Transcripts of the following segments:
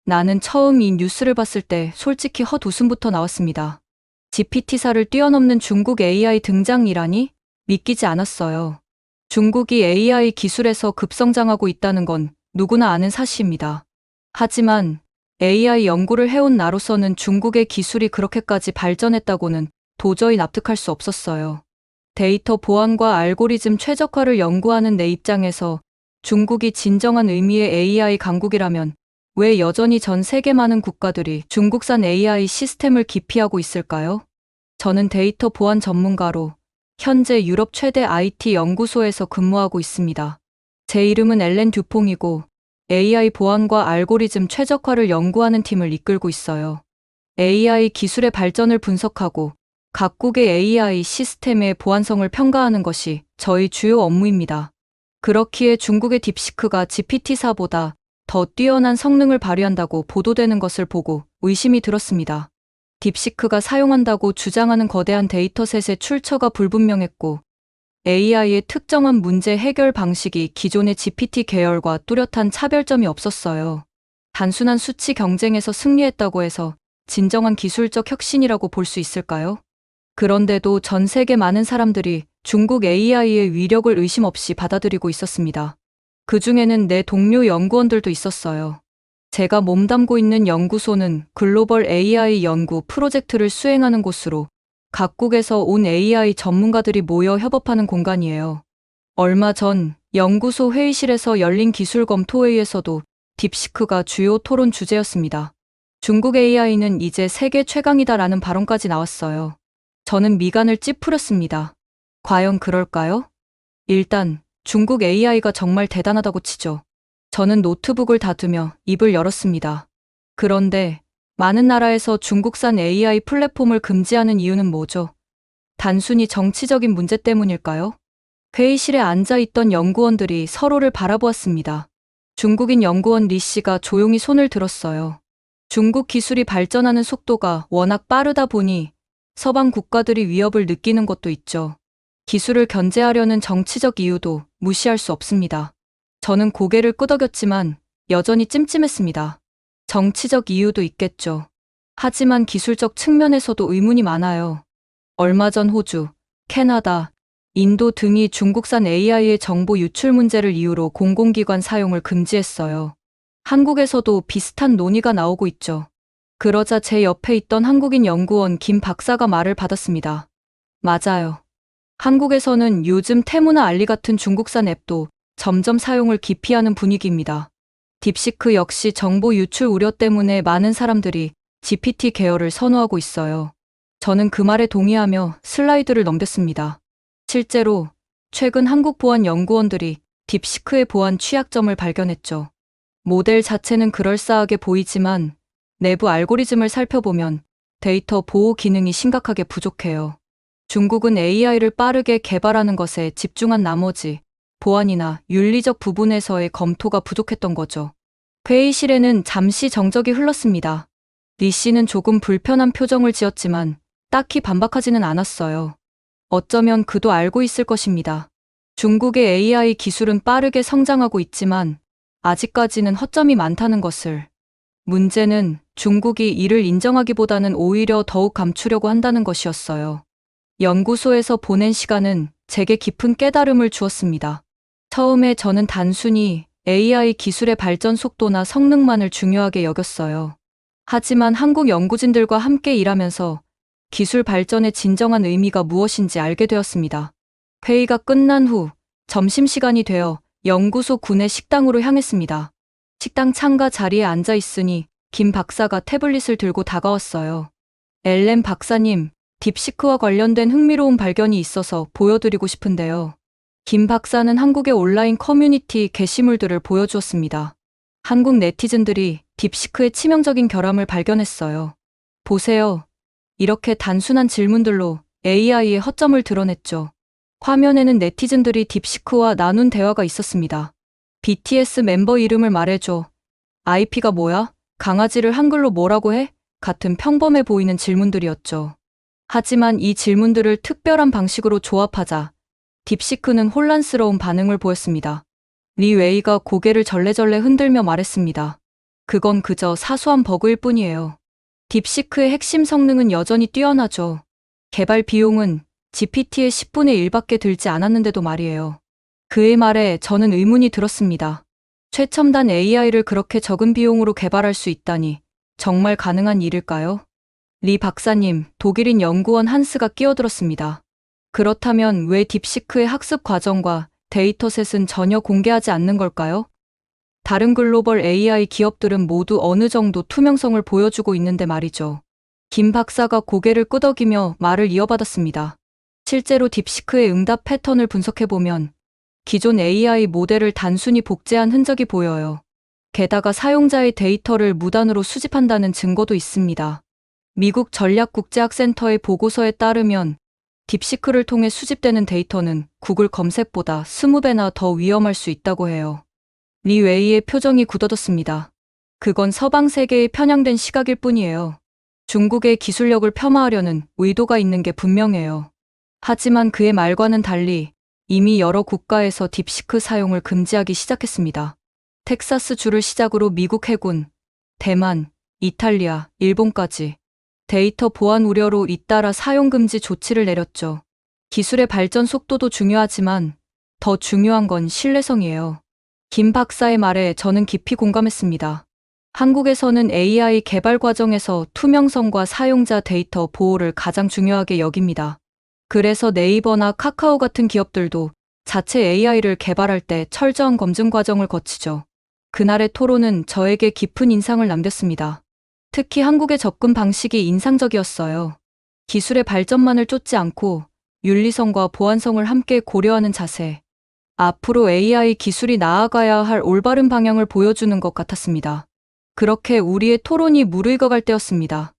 나는 처음 이 뉴스를 봤을 때 솔직히 헛웃음부터 나왔습니다. GPT사를 뛰어넘는 중국 AI 등장이라니 믿기지 않았어요. 중국이 AI 기술에서 급성장하고 있다는 건 누구나 아는 사실입니다. 하지만 AI 연구를 해온 나로서는 중국의 기술이 그렇게까지 발전했다고는 도저히 납득할 수 없었어요. 데이터 보안과 알고리즘 최적화를 연구하는 내 입장에서 중국이 진정한 의미의 AI 강국이라면 왜 여전히 전 세계 많은 국가들이 중국산 AI 시스템을 기피하고 있을까요? 저는 데이터 보안 전문가로 현재 유럽 최대 IT 연구소에서 근무하고 있습니다. 제 이름은 엘렌 듀퐁이고 AI 보안과 알고리즘 최적화를 연구하는 팀을 이끌고 있어요. AI 기술의 발전을 분석하고 각국의 AI 시스템의 보안성을 평가하는 것이 저희 주요 업무입니다. 그렇기에 중국의 딥시크가 GPT-4보다 더 뛰어난 성능을 발휘한다고 보도되는 것을 보고 의심이 들었습니다. 딥시크가 사용한다고 주장하는 거대한 데이터셋의 출처가 불분명했고 AI의 특정한 문제 해결 방식이 기존의 GPT 계열과 뚜렷한 차별점이 없었어요. 단순한 수치 경쟁에서 승리했다고 해서 진정한 기술적 혁신이라고 볼 수 있을까요? 그런데도 전 세계 많은 사람들이 중국 AI의 위력을 의심 없이 받아들이고 있었습니다. 그 중에는 내 동료 연구원들도 있었어요. 제가 몸담고 있는 연구소는 글로벌 AI 연구 프로젝트를 수행하는 곳으로 각국에서 온 AI 전문가들이 모여 협업하는 공간이에요. 얼마 전 연구소 회의실에서 열린 기술 검토회의에서도 딥시크가 주요 토론 주제였습니다. 중국 AI는 이제 세계 최강이다라는 발언까지 나왔어요. 저는 미간을 찌푸렸습니다. 과연 그럴까요? 일단 중국 AI가 정말 대단하다고 치죠. 저는 노트북을 닫으며 입을 열었습니다. 그런데 많은 나라에서 중국산 AI 플랫폼을 금지하는 이유는 뭐죠? 단순히 정치적인 문제 때문일까요? 회의실에 앉아있던 연구원들이 서로를 바라보았습니다. 중국인 연구원 리 씨가 조용히 손을 들었어요. 중국 기술이 발전하는 속도가 워낙 빠르다 보니 서방 국가들이 위협을 느끼는 것도 있죠. 기술을 견제하려는 정치적 이유도 무시할 수 없습니다. 저는 고개를 끄덕였지만 여전히 찜찜했습니다. 정치적 이유도 있겠죠. 하지만 기술적 측면에서도 의문이 많아요. 얼마 전 호주, 캐나다, 인도 등이 중국산 AI의 정보 유출 문제를 이유로 공공기관 사용을 금지했어요. 한국에서도 비슷한 논의가 나오고 있죠. 그러자 제 옆에 있던 한국인 연구원 김 박사가 말을 받았습니다. 맞아요. 한국에서는 요즘 테무나 알리 같은 중국산 앱도 점점 사용을 기피하는 분위기입니다. 딥시크 역시 정보 유출 우려 때문에 많은 사람들이 GPT 계열을 선호하고 있어요. 저는 그 말에 동의하며 슬라이드를 넘겼습니다. 실제로 최근 한국 보안 연구원들이 딥시크의 보안 취약점을 발견했죠. 모델 자체는 그럴싸하게 보이지만 내부 알고리즘을 살펴보면 데이터 보호 기능이 심각하게 부족해요. 중국은 AI를 빠르게 개발하는 것에 집중한 나머지 보안이나 윤리적 부분에서의 검토가 부족했던 거죠. 회의실에는 잠시 정적이 흘렀습니다. 리 씨는 조금 불편한 표정을 지었지만 딱히 반박하지는 않았어요. 어쩌면 그도 알고 있을 것입니다. 중국의 AI 기술은 빠르게 성장하고 있지만 아직까지는 허점이 많다는 것을. 문제는 중국이 이를 인정하기보다는 오히려 더욱 감추려고 한다는 것이었어요. 연구소에서 보낸 시간은 제게 깊은 깨달음을 주었습니다. 처음에 저는 단순히 AI 기술의 발전 속도나 성능만을 중요하게 여겼어요. 하지만 한국 연구진들과 함께 일하면서 기술 발전의 진정한 의미가 무엇인지 알게 되었습니다. 회의가 끝난 후 점심시간이 되어 연구소 구내 식당으로 향했습니다. 식당 창가 자리에 앉아 있으니 김 박사가 태블릿을 들고 다가왔어요. 엘렌 박사님, 딥시크와 관련된 흥미로운 발견이 있어서 보여드리고 싶은데요. 김 박사는 한국의 온라인 커뮤니티 게시물들을 보여주었습니다. 한국 네티즌들이 딥시크의 치명적인 결함을 발견했어요. 보세요. 이렇게 단순한 질문들로 AI의 허점을 드러냈죠. 화면에는 네티즌들이 딥시크와 나눈 대화가 있었습니다. BTS 멤버 이름을 말해줘. IP가 뭐야? 강아지를 한글로 뭐라고 해? 같은 평범해 보이는 질문들이었죠. 하지만 이 질문들을 특별한 방식으로 조합하자 딥시크는 혼란스러운 반응을 보였습니다. 리 웨이가 고개를 절레절레 흔들며 말했습니다. 그건 그저 사소한 버그일 뿐이에요. 딥시크의 핵심 성능은 여전히 뛰어나죠. 개발 비용은 GPT의 10분의 1밖에 들지 않았는데도 말이에요. 그의 말에 저는 의문이 들었습니다. 최첨단 AI를 그렇게 적은 비용으로 개발할 수 있다니 정말 가능한 일일까요? 리 박사님, 독일인 연구원 한스가 끼어들었습니다. 그렇다면 왜 딥시크의 학습 과정과 데이터셋은 전혀 공개하지 않는 걸까요? 다른 글로벌 AI 기업들은 모두 어느 정도 투명성을 보여주고 있는데 말이죠. 김 박사가 고개를 끄덕이며 말을 이어받았습니다. 실제로 딥시크의 응답 패턴을 분석해보면 기존 AI 모델을 단순히 복제한 흔적이 보여요. 게다가 사용자의 데이터를 무단으로 수집한다는 증거도 있습니다. 미국 전략국제학센터의 보고서에 따르면 딥시크를 통해 수집되는 데이터는 구글 검색보다 20배나 더 위험할 수 있다고 해요. 리 웨이의 표정이 굳어졌습니다. 그건 서방 세계의 편향된 시각일 뿐이에요. 중국의 기술력을 폄하하려는 의도가 있는 게 분명해요. 하지만 그의 말과는 달리 이미 여러 국가에서 딥시크 사용을 금지하기 시작했습니다. 텍사스주를 시작으로 미국 해군, 대만, 이탈리아, 일본까지 데이터 보안 우려로 잇따라 사용 금지 조치를 내렸죠. 기술의 발전 속도도 중요하지만 더 중요한 건 신뢰성이에요. 김 박사의 말에 저는 깊이 공감했습니다. 한국에서는 AI 개발 과정에서 투명성과 사용자 데이터 보호를 가장 중요하게 여깁니다. 그래서 네이버나 카카오 같은 기업들도 자체 AI를 개발할 때 철저한 검증 과정을 거치죠. 그날의 토론은 저에게 깊은 인상을 남겼습니다. 특히 한국의 접근 방식이 인상적이었어요. 기술의 발전만을 쫓지 않고 윤리성과 보안성을 함께 고려하는 자세. 앞으로 AI 기술이 나아가야 할 올바른 방향을 보여주는 것 같았습니다. 그렇게 우리의 토론이 무르익어갈 때였습니다.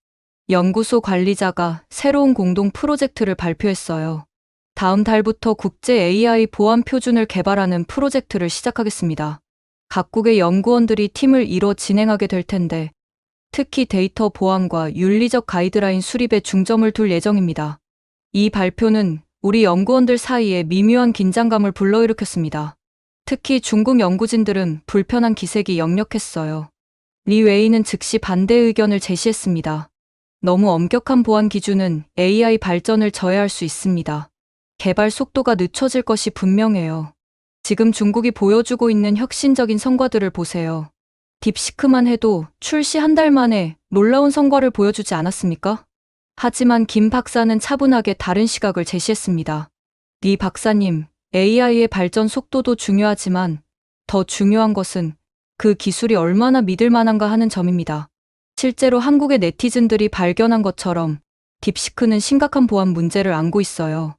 연구소 관리자가 새로운 공동 프로젝트를 발표했어요. 다음 달부터 국제 AI 보안 표준을 개발하는 프로젝트를 시작하겠습니다. 각국의 연구원들이 팀을 이뤄 진행하게 될 텐데, 특히 데이터 보안과 윤리적 가이드라인 수립에 중점을 둘 예정입니다. 이 발표는 우리 연구원들 사이에 미묘한 긴장감을 불러일으켰습니다. 특히 중국 연구진들은 불편한 기색이 역력했어요. 리 웨이는 즉시 반대 의견을 제시했습니다. 너무 엄격한 보안 기준은 AI 발전을 저해할 수 있습니다. 개발 속도가 늦춰질 것이 분명해요. 지금 중국이 보여주고 있는 혁신적인 성과들을 보세요. 딥시크만 해도 출시 한 달 만에 놀라운 성과를 보여주지 않았습니까? 하지만 김 박사는 차분하게 다른 시각을 제시했습니다. 리 박사님, AI의 발전 속도도 중요하지만 더 중요한 것은 그 기술이 얼마나 믿을 만한가 하는 점입니다. 실제로 한국의 네티즌들이 발견한 것처럼 딥시크는 심각한 보안 문제를 안고 있어요.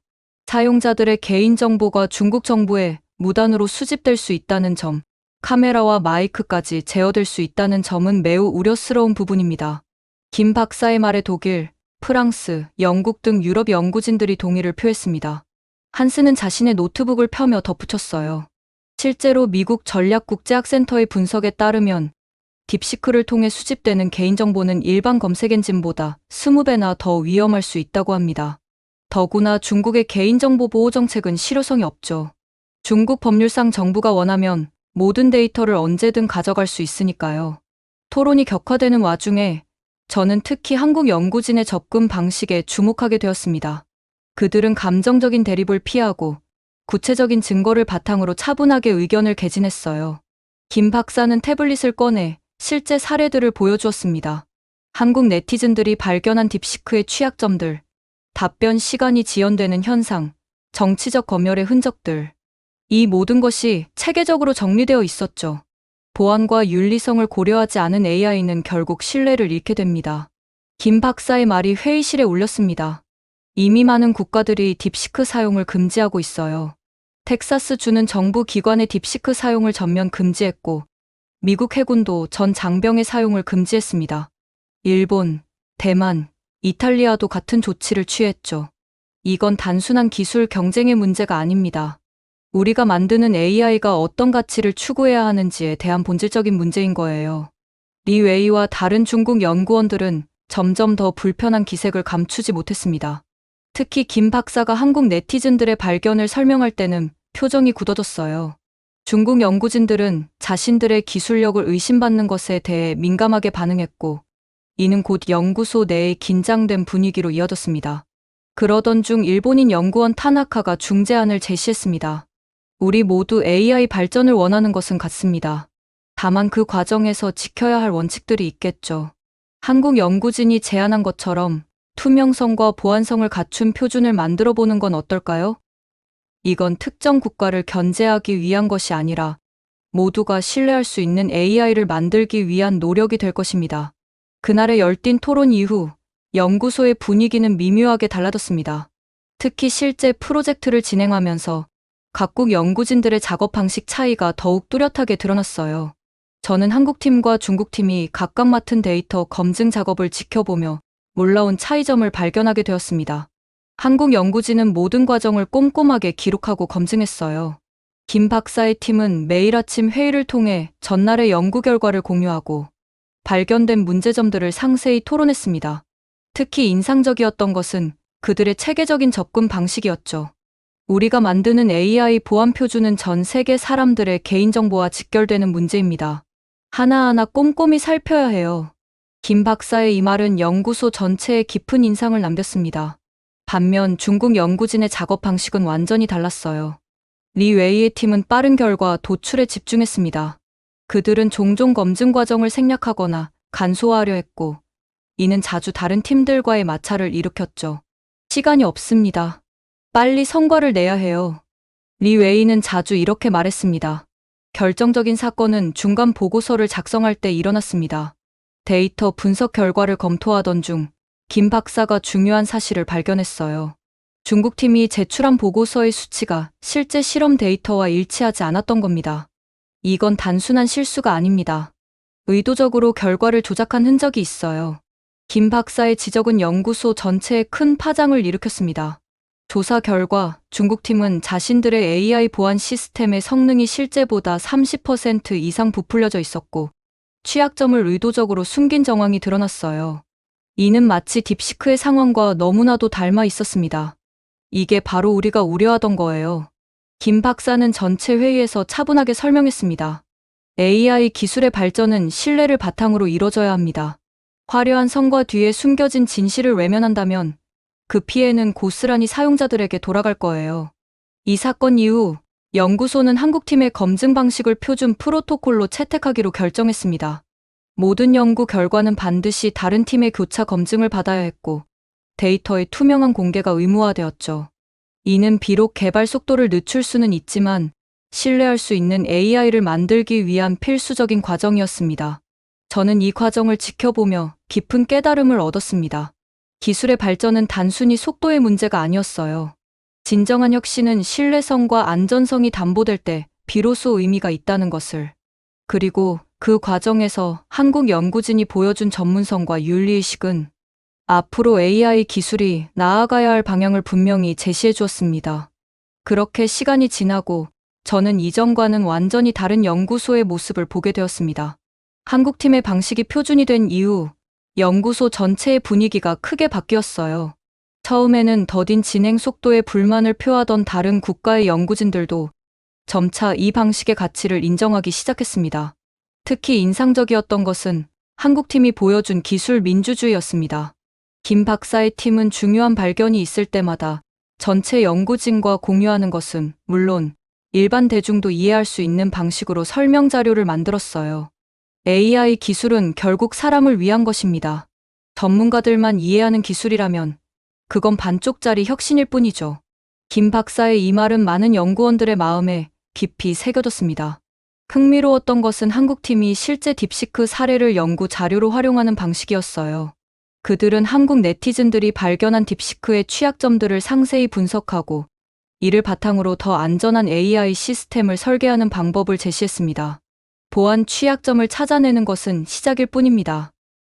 사용자들의 개인정보가 중국 정부에 무단으로 수집될 수 있다는 점, 카메라와 마이크까지 제어될 수 있다는 점은 매우 우려스러운 부분입니다. 김 박사의 말에 독일, 프랑스, 영국 등 유럽 연구진들이 동의를 표했습니다. 한스는 자신의 노트북을 펴며 덧붙였어요. 실제로 미국 전략국제학센터의 분석에 따르면 딥시크를 통해 수집되는 개인정보는 일반 검색 엔진보다 20배나 더 위험할 수 있다고 합니다. 더구나 중국의 개인정보 보호 정책은 실효성이 없죠. 중국 법률상 정부가 원하면 모든 데이터를 언제든 가져갈 수 있으니까요. 토론이 격화되는 와중에 저는 특히 한국 연구진의 접근 방식에 주목하게 되었습니다. 그들은 감정적인 대립을 피하고 구체적인 증거를 바탕으로 차분하게 의견을 개진했어요. 김 박사는 태블릿을 꺼내 실제 사례들을 보여주었습니다. 한국 네티즌들이 발견한 딥시크의 취약점들, 답변 시간이 지연되는 현상, 정치적 검열의 흔적들. 이 모든 것이 체계적으로 정리되어 있었죠. 보안과 윤리성을 고려하지 않은 AI는 결국 신뢰를 잃게 됩니다. 김 박사의 말이 회의실에 울렸습니다. 이미 많은 국가들이 딥시크 사용을 금지하고 있어요. 텍사스주는 정부 기관의 딥시크 사용을 전면 금지했고, 미국 해군도 전 장병의 사용을 금지했습니다. 일본, 대만, 이탈리아도 같은 조치를 취했죠. 이건 단순한 기술 경쟁의 문제가 아닙니다. 우리가 만드는 AI가 어떤 가치를 추구해야 하는지에 대한 본질적인 문제인 거예요. 리 웨이와 다른 중국 연구원들은 점점 더 불편한 기색을 감추지 못했습니다. 특히 김 박사가 한국 네티즌들의 발견을 설명할 때는 표정이 굳어졌어요. 중국 연구진들은 자신들의 기술력을 의심받는 것에 대해 민감하게 반응했고, 이는 곧 연구소 내의 긴장된 분위기로 이어졌습니다. 그러던 중 일본인 연구원 타나카가 중재안을 제시했습니다. 우리 모두 AI 발전을 원하는 것은 같습니다. 다만 그 과정에서 지켜야 할 원칙들이 있겠죠. 한국 연구진이 제안한 것처럼 투명성과 보안성을 갖춘 표준을 만들어 보는 건 어떨까요? 이건 특정 국가를 견제하기 위한 것이 아니라 모두가 신뢰할 수 있는 AI를 만들기 위한 노력이 될 것입니다. 그날의 열띤 토론 이후 연구소의 분위기는 미묘하게 달라졌습니다. 특히 실제 프로젝트를 진행하면서 각국 연구진들의 작업 방식 차이가 더욱 뚜렷하게 드러났어요. 저는 한국팀과 중국팀이 각각 맡은 데이터 검증 작업을 지켜보며 놀라운 차이점을 발견하게 되었습니다. 한국 연구진은 모든 과정을 꼼꼼하게 기록하고 검증했어요. 김 박사의 팀은 매일 아침 회의를 통해 전날의 연구 결과를 공유하고 발견된 문제점들을 상세히 토론했습니다. 특히 인상적이었던 것은 그들의 체계적인 접근 방식이었죠. 우리가 만드는 AI 보안 표준은 전 세계 사람들의 개인정보와 직결되는 문제입니다. 하나하나 꼼꼼히 살펴야 해요. 김 박사의 이 말은 연구소 전체에 깊은 인상을 남겼습니다. 반면 중국 연구진의 작업 방식은 완전히 달랐어요. 리 웨이의 팀은 빠른 결과 도출에 집중했습니다. 그들은 종종 검증 과정을 생략하거나 간소화하려 했고, 이는 자주 다른 팀들과의 마찰을 일으켰죠. 시간이 없습니다. 빨리 성과를 내야 해요. 리 웨이는 자주 이렇게 말했습니다. 결정적인 사건은 중간 보고서를 작성할 때 일어났습니다. 데이터 분석 결과를 검토하던 중 김 박사가 중요한 사실을 발견했어요. 중국 팀이 제출한 보고서의 수치가 실제 실험 데이터와 일치하지 않았던 겁니다. 이건 단순한 실수가 아닙니다. 의도적으로 결과를 조작한 흔적이 있어요. 김 박사의 지적은 연구소 전체에 큰 파장을 일으켰습니다. 조사 결과 중국 팀은 자신들의 AI 보안 시스템의 성능이 실제보다 30% 이상 부풀려져 있었고, 취약점을 의도적으로 숨긴 정황이 드러났어요. 이는 마치 딥시크의 상황과 너무나도 닮아 있었습니다. 이게 바로 우리가 우려하던 거예요. 김 박사는 전체 회의에서 차분하게 설명했습니다. AI 기술의 발전은 신뢰를 바탕으로 이뤄져야 합니다. 화려한 성과 뒤에 숨겨진 진실을 외면한다면 그 피해는 고스란히 사용자들에게 돌아갈 거예요. 이 사건 이후 연구소는 한국팀의 검증 방식을 표준 프로토콜로 채택하기로 결정했습니다. 모든 연구 결과는 반드시 다른 팀의 교차 검증을 받아야 했고, 데이터의 투명한 공개가 의무화되었죠. 이는 비록 개발 속도를 늦출 수는 있지만 신뢰할 수 있는 AI를 만들기 위한 필수적인 과정이었습니다. 저는 이 과정을 지켜보며 깊은 깨달음을 얻었습니다. 기술의 발전은 단순히 속도의 문제가 아니었어요. 진정한 혁신은 신뢰성과 안전성이 담보될 때 비로소 의미가 있다는 것을. 그리고 그 과정에서 한국 연구진이 보여준 전문성과 윤리의식은 앞으로 AI 기술이 나아가야 할 방향을 분명히 제시해 주었습니다. 그렇게 시간이 지나고 저는 이전과는 완전히 다른 연구소의 모습을 보게 되었습니다. 한국팀의 방식이 표준이 된 이후 연구소 전체의 분위기가 크게 바뀌었어요. 처음에는 더딘 진행 속도에 불만을 표하던 다른 국가의 연구진들도 점차 이 방식의 가치를 인정하기 시작했습니다. 특히 인상적이었던 것은 한국팀이 보여준 기술 민주주의였습니다. 김 박사의 팀은 중요한 발견이 있을 때마다 전체 연구진과 공유하는 것은 물론 일반 대중도 이해할 수 있는 방식으로 설명 자료를 만들었어요. AI 기술은 결국 사람을 위한 것입니다. 전문가들만 이해하는 기술이라면 그건 반쪽짜리 혁신일 뿐이죠. 김 박사의 이 말은 많은 연구원들의 마음에 깊이 새겨졌습니다. 흥미로웠던 것은 한국팀이 실제 딥시크 사례를 연구 자료로 활용하는 방식이었어요. 그들은 한국 네티즌들이 발견한 딥시크의 취약점들을 상세히 분석하고 이를 바탕으로 더 안전한 AI 시스템을 설계하는 방법을 제시했습니다. 보안 취약점을 찾아내는 것은 시작일 뿐입니다.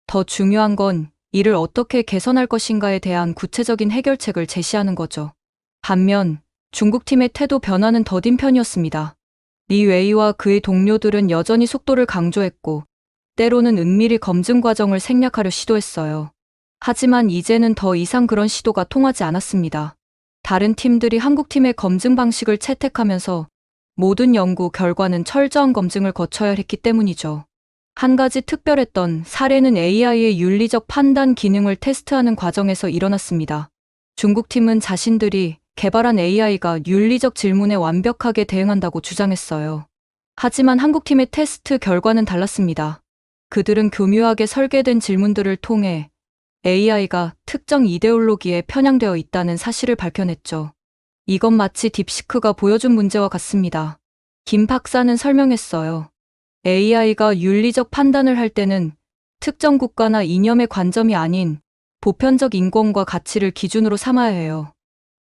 더 중요한 건 이를 어떻게 개선할 것인가에 대한 구체적인 해결책을 제시하는 거죠. 반면 중국팀의 태도 변화는 더딘 편이었습니다. 리 웨이와 그의 동료들은 여전히 속도를 강조했고 때로는 은밀히 검증 과정을 생략하려 시도했어요. 하지만 이제는 더 이상 그런 시도가 통하지 않았습니다. 다른 팀들이 한국팀의 검증 방식을 채택하면서 모든 연구 결과는 철저한 검증을 거쳐야 했기 때문이죠. 한 가지 특별했던 사례는 AI의 윤리적 판단 기능을 테스트하는 과정에서 일어났습니다. 중국팀은 자신들이 개발한 AI가 윤리적 질문에 완벽하게 대응한다고 주장했어요. 하지만 한국팀의 테스트 결과는 달랐습니다. 그들은 교묘하게 설계된 질문들을 통해 AI가 특정 이데올로기에 편향되어 있다는 사실을 밝혀냈죠. 이건 마치 딥시크가 보여준 문제와 같습니다. 김 박사는 설명했어요. AI가 윤리적 판단을 할 때는 특정 국가나 이념의 관점이 아닌 보편적 인권과 가치를 기준으로 삼아야 해요.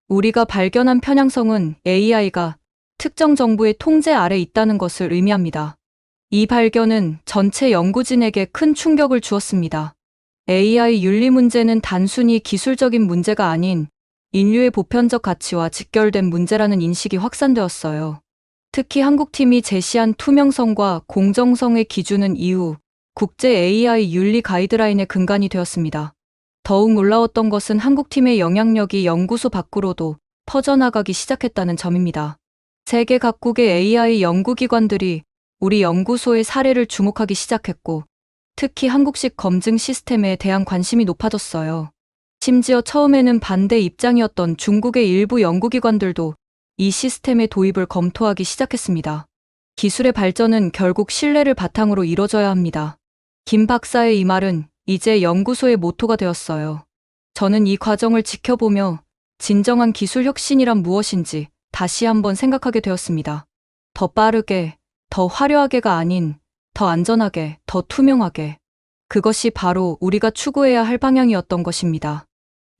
우리가 발견한 편향성은 AI가 특정 정부의 통제 아래 있다는 것을 의미합니다. 이 발견은 전체 연구진에게 큰 충격을 주었습니다. AI 윤리 문제는 단순히 기술적인 문제가 아닌 인류의 보편적 가치와 직결된 문제라는 인식이 확산되었어요. 특히 한국팀이 제시한 투명성과 공정성의 기준은 이후 국제 AI 윤리 가이드라인의 근간이 되었습니다. 더욱 놀라웠던 것은 한국팀의 영향력이 연구소 밖으로도 퍼져나가기 시작했다는 점입니다. 세계 각국의 AI 연구기관들이 우리 연구소의 사례를 주목하기 시작했고, 특히 한국식 검증 시스템에 대한 관심이 높아졌어요. 심지어 처음에는 반대 입장이었던 중국의 일부 연구기관들도 이 시스템의 도입을 검토하기 시작했습니다. 기술의 발전은 결국 신뢰를 바탕으로 이뤄져야 합니다. 김 박사의 이 말은 이제 연구소의 모토가 되었어요. 저는 이 과정을 지켜보며 진정한 기술 혁신이란 무엇인지 다시 한번 생각하게 되었습니다. 더 빠르게, 더 화려하게가 아닌 더 안전하게, 더 투명하게. 그것이 바로 우리가 추구해야 할 방향이었던 것입니다.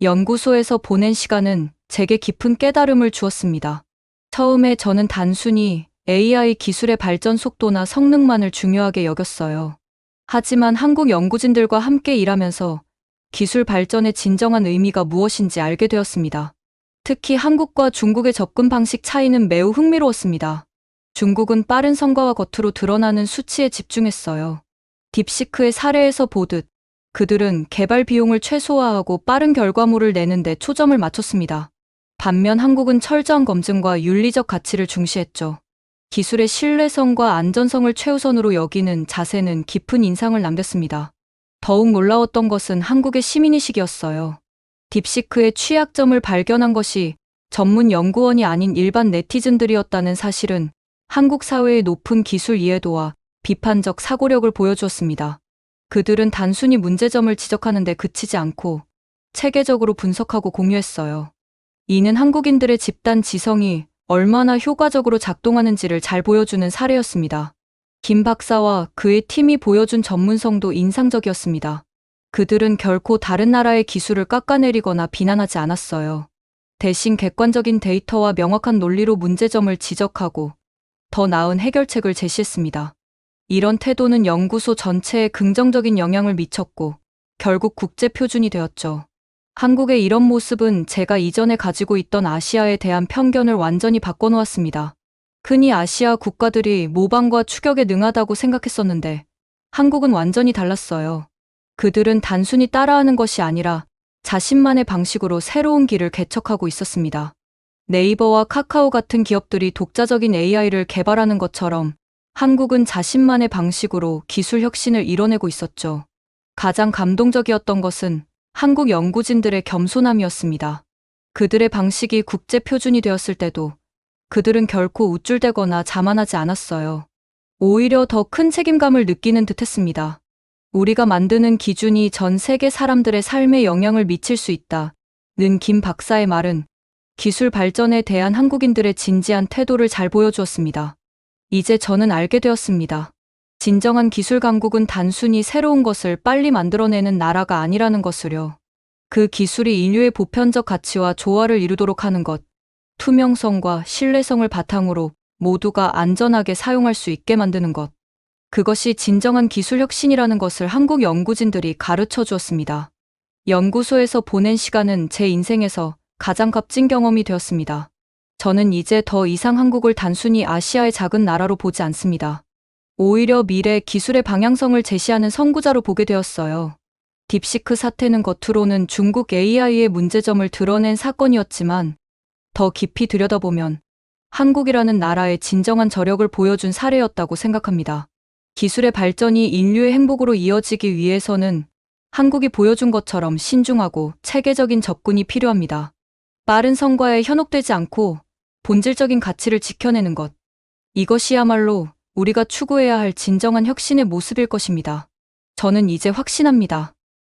연구소에서 보낸 시간은 제게 깊은 깨달음을 주었습니다. 처음에 저는 단순히 AI 기술의 발전 속도나 성능만을 중요하게 여겼어요. 하지만 한국 연구진들과 함께 일하면서 기술 발전의 진정한 의미가 무엇인지 알게 되었습니다. 특히 한국과 중국의 접근 방식 차이는 매우 흥미로웠습니다. 중국은 빠른 성과와 겉으로 드러나는 수치에 집중했어요. 딥시크의 사례에서 보듯 그들은 개발 비용을 최소화하고 빠른 결과물을 내는데 초점을 맞췄습니다. 반면 한국은 철저한 검증과 윤리적 가치를 중시했죠. 기술의 신뢰성과 안전성을 최우선으로 여기는 자세는 깊은 인상을 남겼습니다. 더욱 놀라웠던 것은 한국의 시민의식이었어요. 딥시크의 취약점을 발견한 것이 전문 연구원이 아닌 일반 네티즌들이었다는 사실은 한국 사회의 높은 기술 이해도와 비판적 사고력을 보여주었습니다. 그들은 단순히 문제점을 지적하는 데 그치지 않고 체계적으로 분석하고 공유했어요. 이는 한국인들의 집단 지성이 얼마나 효과적으로 작동하는지를 잘 보여주는 사례였습니다. 김 박사와 그의 팀이 보여준 전문성도 인상적이었습니다. 그들은 결코 다른 나라의 기술을 깎아내리거나 비난하지 않았어요. 대신 객관적인 데이터와 명확한 논리로 문제점을 지적하고 더 나은 해결책을 제시했습니다. 이런 태도는 연구소 전체에 긍정적인 영향을 미쳤고 결국 국제 표준이 되었죠. 한국의 이런 모습은 제가 이전에 가지고 있던 아시아에 대한 편견을 완전히 바꿔놓았습니다. 흔히 아시아 국가들이 모방과 추격에 능하다고 생각했었는데 한국은 완전히 달랐어요. 그들은 단순히 따라하는 것이 아니라 자신만의 방식으로 새로운 길을 개척하고 있었습니다. 네이버와 카카오 같은 기업들이 독자적인 AI를 개발하는 것처럼 한국은 자신만의 방식으로 기술 혁신을 이뤄내고 있었죠. 가장 감동적이었던 것은 한국 연구진들의 겸손함이었습니다. 그들의 방식이 국제 표준이 되었을 때도 그들은 결코 우쭐대거나 자만하지 않았어요. 오히려 더 큰 책임감을 느끼는 듯했습니다. 우리가 만드는 기준이 전 세계 사람들의 삶에 영향을 미칠 수 있다는 김 박사의 말은 기술 발전에 대한 한국인들의 진지한 태도를 잘 보여주었습니다. 이제 저는 알게 되었습니다. 진정한 기술 강국은 단순히 새로운 것을 빨리 만들어내는 나라가 아니라는 것을요. 그 기술이 인류의 보편적 가치와 조화를 이루도록 하는 것, 투명성과 신뢰성을 바탕으로 모두가 안전하게 사용할 수 있게 만드는 것. 그것이 진정한 기술 혁신이라는 것을 한국 연구진들이 가르쳐 주었습니다. 연구소에서 보낸 시간은 제 인생에서 가장 값진 경험이 되었습니다. 저는 이제 더 이상 한국을 단순히 아시아의 작은 나라로 보지 않습니다. 오히려 미래 기술의 방향성을 제시하는 선구자로 보게 되었어요. 딥시크 사태는 겉으로는 중국 AI의 문제점을 드러낸 사건이었지만 더 깊이 들여다보면 한국이라는 나라의 진정한 저력을 보여준 사례였다고 생각합니다. 기술의 발전이 인류의 행복으로 이어지기 위해서는 한국이 보여준 것처럼 신중하고 체계적인 접근이 필요합니다. 빠른 성과에 현혹되지 않고 본질적인 가치를 지켜내는 것. 이것이야말로 우리가 추구해야 할 진정한 혁신의 모습일 것입니다. 저는 이제 확신합니다.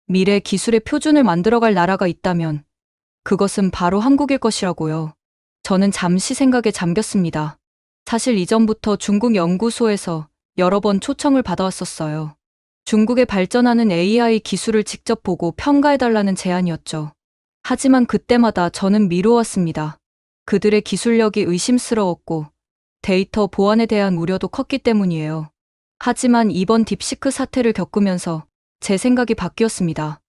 미래 기술의 표준을 만들어갈 나라가 있다면 그것은 바로 한국일 것이라고요. 저는 잠시 생각에 잠겼습니다. 사실 이전부터 중국 연구소에서 여러 번 초청을 받아왔었어요. 중국의 발전하는 AI 기술을 직접 보고 평가해달라는 제안이었죠. 하지만 그때마다 저는 미루었습니다. 그들의 기술력이 의심스러웠고 데이터 보안에 대한 우려도 컸기 때문이에요. 하지만 이번 딥시크 사태를 겪으면서 제 생각이 바뀌었습니다.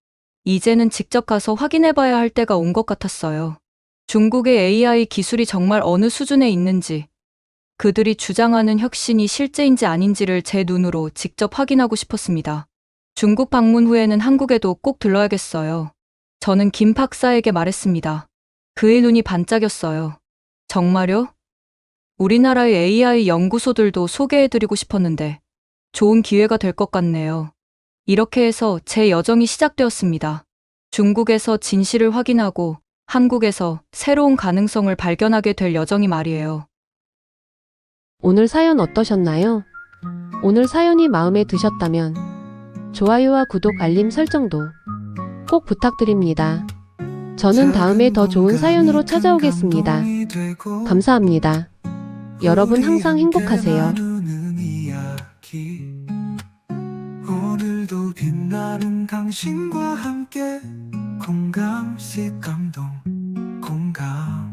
이제는 직접 가서 확인해봐야 할 때가 온 것 같았어요. 중국의 AI 기술이 정말 어느 수준에 있는지, 그들이 주장하는 혁신이 실제인지 아닌지를 제 눈으로 직접 확인하고 싶었습니다. 중국 방문 후에는 한국에도 꼭 들러야겠어요. 저는 김 박사에게 말했습니다. 그의 눈이 반짝였어요. 정말요? 우리나라의 AI 연구소들도 소개해드리고 싶었는데 좋은 기회가 될 것 같네요. 이렇게 해서 제 여정이 시작되었습니다. 중국에서 진실을 확인하고 한국에서 새로운 가능성을 발견하게 될 여정이 말이에요. 오늘 사연 어떠셨나요? 오늘 사연이 마음에 드셨다면 좋아요와 구독, 알림 설정도 꼭 부탁드립니다. 저는 다음에 더 좋은 사연으로 찾아오겠습니다. 감사합니다. 여러분 항상 행복하세요. 오늘도 빛나는 당신과 함께 공감시 감동 공감